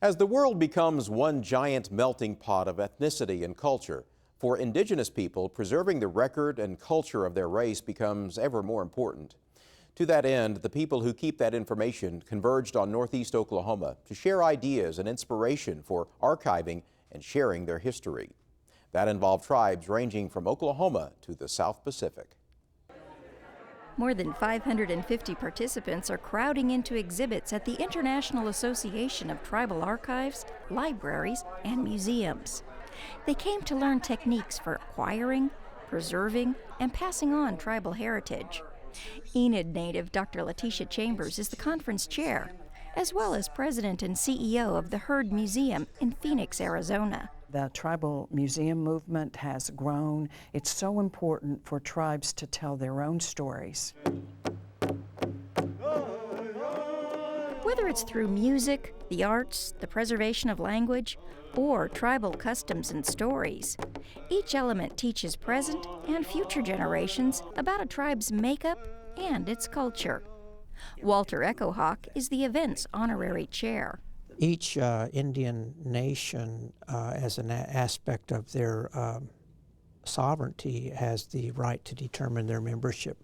As the world becomes one giant melting pot of ethnicity and culture, for Indigenous people, preserving the record and culture of their race becomes ever more important. To that end, the people who keep that information converged on Northeast Oklahoma to share ideas and inspiration for archiving and sharing their history. That involved tribes ranging from Oklahoma to the South Pacific. More than 550 participants are crowding into exhibits at the International Association of Tribal Archives, Libraries, and Museums. They came to learn techniques for acquiring, preserving, and passing on tribal heritage. Enid native Dr. Letitia Chambers is the conference chair, as well as president and CEO of the Heard Museum in Phoenix, Arizona. The tribal museum movement has grown. It's so important for tribes to tell their own stories. Whether it's through music, the arts, the preservation of language, or tribal customs and stories, each element teaches present and future generations about a tribe's makeup and its culture. Walter Echohawk is the event's honorary chair. Each Indian nation, as an aspect of their sovereignty, has the right to determine their membership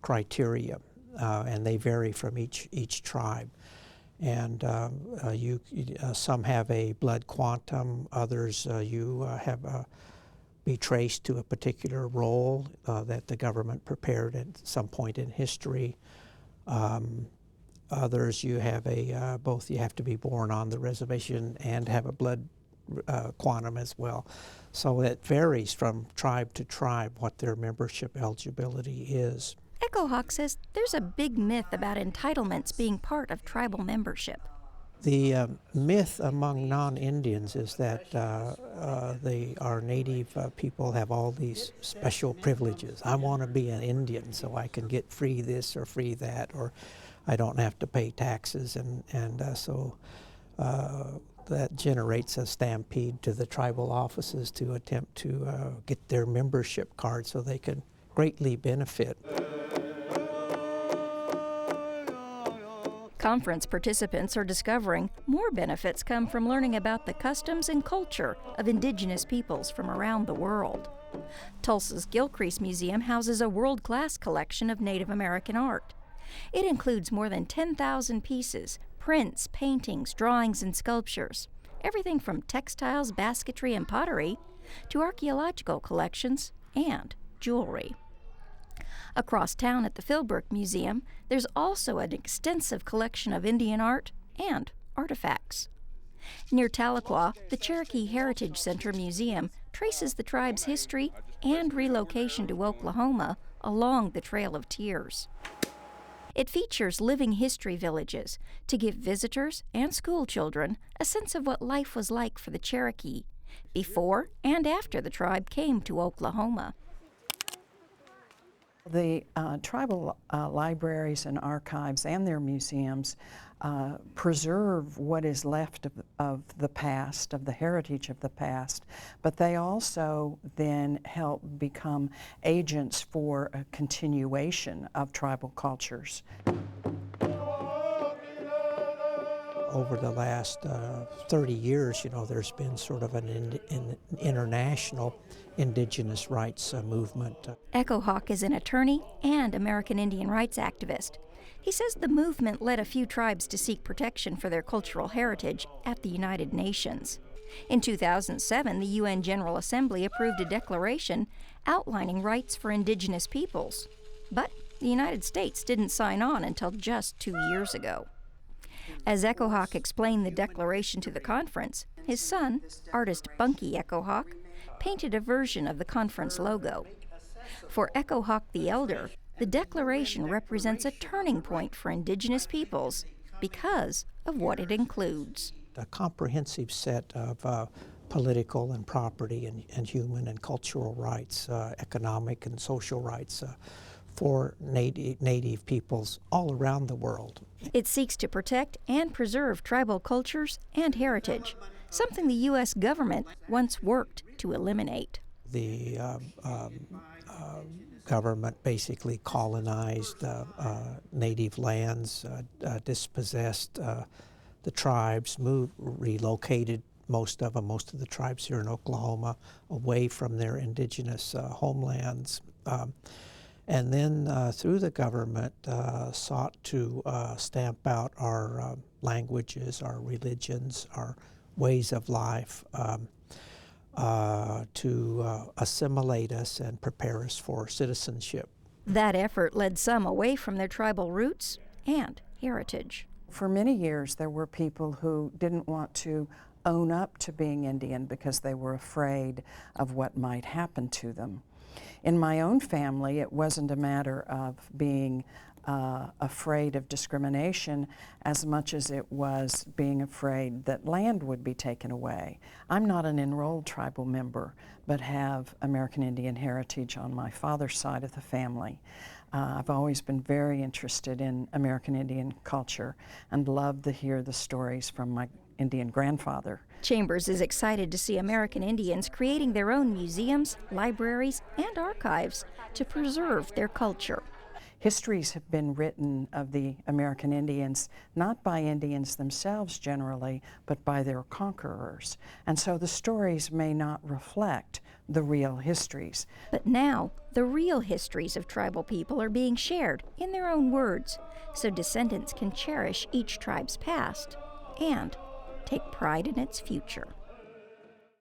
criteria, and they vary from each tribe. And some have a blood quantum, others be traced to a particular role that the government prepared at some point in history. Others, you have both. You have to be born on the reservation and have a blood quantum as well. So it varies from tribe to tribe what their membership eligibility is. Echohawk says there's a big myth about entitlements being part of tribal membership. The myth among non-Indians is that our native people have all these special privileges. I want to be an Indian so I can get free this or free that, or I don't have to pay taxes, so that generates a stampede to the tribal offices to attempt to get their membership card so they can greatly benefit. Conference participants are discovering more benefits come from learning about the customs and culture of Indigenous peoples from around the world. Tulsa's Gilcrease Museum houses a world-class collection of Native American art. It includes more than 10,000 pieces, prints, paintings, drawings, and sculptures, everything from textiles, basketry, and pottery to archaeological collections and jewelry. Across town at the Philbrook Museum, there's also an extensive collection of Indian art and artifacts. Near Tahlequah, the Cherokee Heritage Center Museum traces the tribe's history and relocation to Oklahoma along the Trail of Tears. It features living history villages to give visitors and school children a sense of what life was like for the Cherokee before and after the tribe came to Oklahoma. The tribal libraries and archives and their museums preserve what is left of the past, of the heritage of the past, but they also then help become agents for a continuation of tribal cultures. Over the last 30 years, there's been sort of an international Indigenous rights movement. Echohawk is an attorney and American Indian rights activist. He says the movement led a few tribes to seek protection for their cultural heritage at the United Nations. In 2007, the UN General Assembly approved a declaration outlining rights for Indigenous peoples. But the United States didn't sign on until just 2 years ago. As Echohawk explained the declaration to the conference, his son, artist Bunky Echohawk, painted a version of the conference logo. For Echohawk the Elder, the declaration represents a turning point for Indigenous peoples because of what it includes. A comprehensive set of political and property and human and cultural rights, economic and social rights for native peoples all around the world. It seeks to protect and preserve tribal cultures and heritage, something the U.S. government once worked to eliminate. The government basically colonized native lands, dispossessed the tribes relocated most of the tribes here in Oklahoma away from their indigenous homelands. And then through the government sought to stamp out our languages, our religions, our ways of life, to assimilate us and prepare us for citizenship. That effort led some away from their tribal roots and heritage. For many years, there were people who didn't want to own up to being Indian because they were afraid of what might happen to them. In my own family, it wasn't a matter of being afraid of discrimination as much as it was being afraid that land would be taken away. I'm not an enrolled tribal member, but have American Indian heritage on my father's side of the family. I've always been very interested in American Indian culture and loved to hear the stories from my Indian grandfather. Chambers is excited to see American Indians creating their own museums, libraries, and archives to preserve their culture. Histories have been written of the American Indians, not by Indians themselves generally, but by their conquerors. And so the stories may not reflect the real histories. But now, the real histories of tribal people are being shared in their own words, so descendants can cherish each tribe's past and take pride in its future.